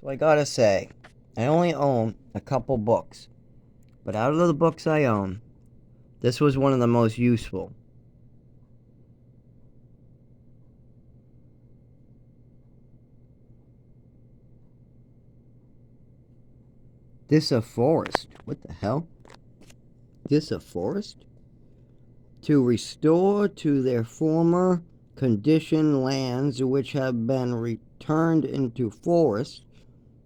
So I gotta say, I only own a couple books, but out of the books I own, this was one of the most useful. This a forest. What the hell? This a forest? To restore to their former condition lands which have been returned into forests,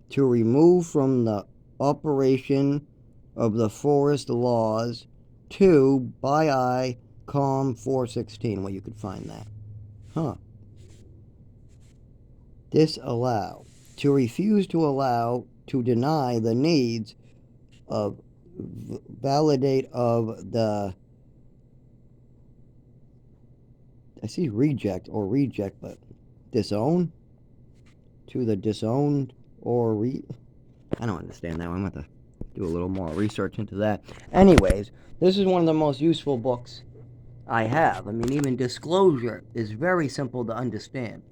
to remove from the operation of the forest laws, to by I Com 416. Well, you could find that. Huh. Disallow. To refuse to allow, to deny the needs of validate of the, I see reject or reject, but disown, to the disowned or I don't understand that one. I'm going to do a little more research into that. Anyways, this is one of the most useful books I have. I mean, even disclosure is very simple to understand.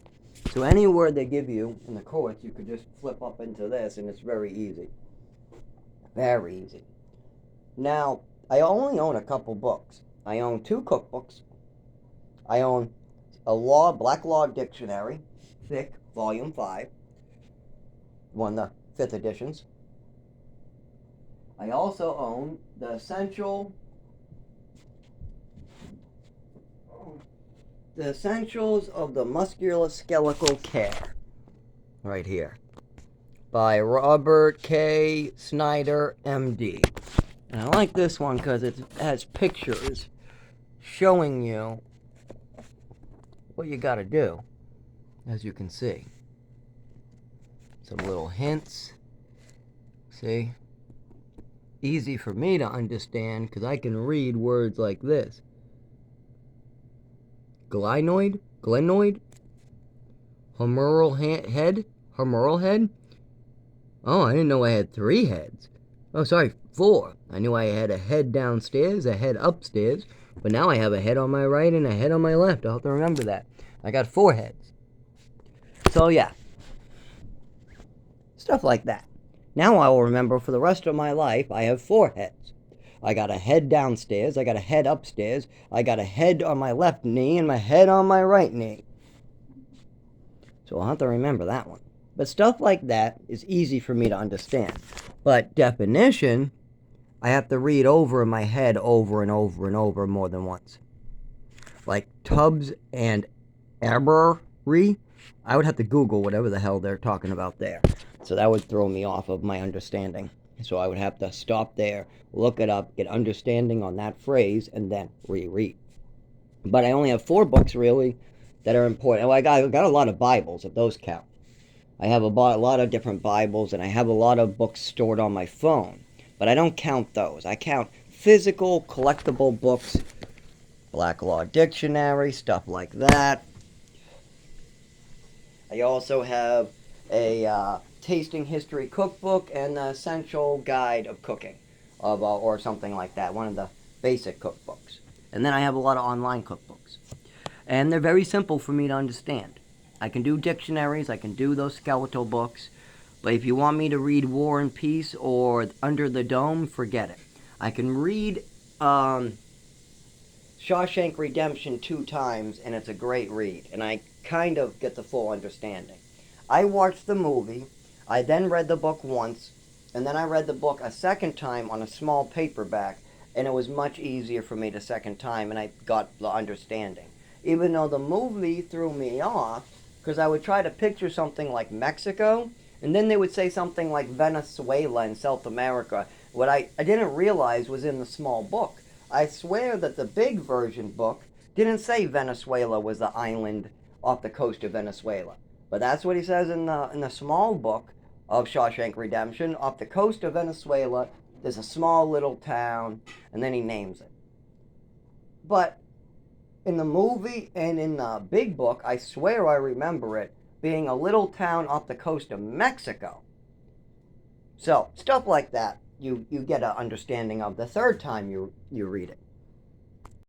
So any word they give you in the courts, you could just flip up into this, and it's very easy. Very easy. Now, I only own a couple books. I own two cookbooks. I own a Black Law Dictionary, thick, volume 5, one of the 5th editions. I also own the Essentials of the Musculoskeletal Care, right here, by Robert K. Snyder, MD. And I like this one because it has pictures showing you what you got to do, as you can see. Some little hints. See? Easy for me to understand because I can read words like this. Glenoid? Humeral head? Oh, I didn't know I had 3 heads. Oh, sorry, 4. I knew I had a head downstairs, a head upstairs, but now I have a head on my right and a head on my left. I'll have to remember that. I got 4 heads. So, yeah. Stuff like that. Now I will remember for the rest of my life I have 4 heads. I got a head downstairs, I got a head upstairs, I got a head on my left knee, and my head on my right knee. So I'll have to remember that one. But stuff like that is easy for me to understand. But definition, I have to read over in my head over and over and over more than once. Like Tubbs and Arbery, I would have to Google whatever the hell they're talking about there. So that would throw me off of my understanding. So I would have to stop there, look it up, get understanding on that phrase, and then reread. But I only have 4 books, really, that are important. Well, I got a lot of Bibles, if those count. I have a lot of different Bibles, and I have a lot of books stored on my phone. But I don't count those. I count physical, collectible books, Black Law Dictionary, stuff like that. I also have a tasting history cookbook and the essential guide of cooking, or something like that, one of the basic cookbooks. And then I have a lot of online cookbooks. And they're very simple for me to understand. I can do dictionaries, I can do those skeletal books, but if you want me to read War and Peace or Under the Dome, forget it. I can read Shawshank Redemption 2 times, and it's a great read, and I kind of get the full understanding. I watched the movie, I then read the book once, and then I read the book a second time on a small paperback, and it was much easier for me the second time, and I got the understanding. Even though the movie threw me off, because I would try to picture something like Mexico, and then they would say something like Venezuela in South America. What I didn't realize was in the small book. I swear that the big version book didn't say Venezuela was the island off the coast of Venezuela. But that's what he says in the small book of Shawshank Redemption. Off the coast of Venezuela, there's a small little town, and then he names it. But in the movie and in the big book, I swear I remember it being a little town off the coast of Mexico. So, stuff like that, you get an understanding of the third time you read it.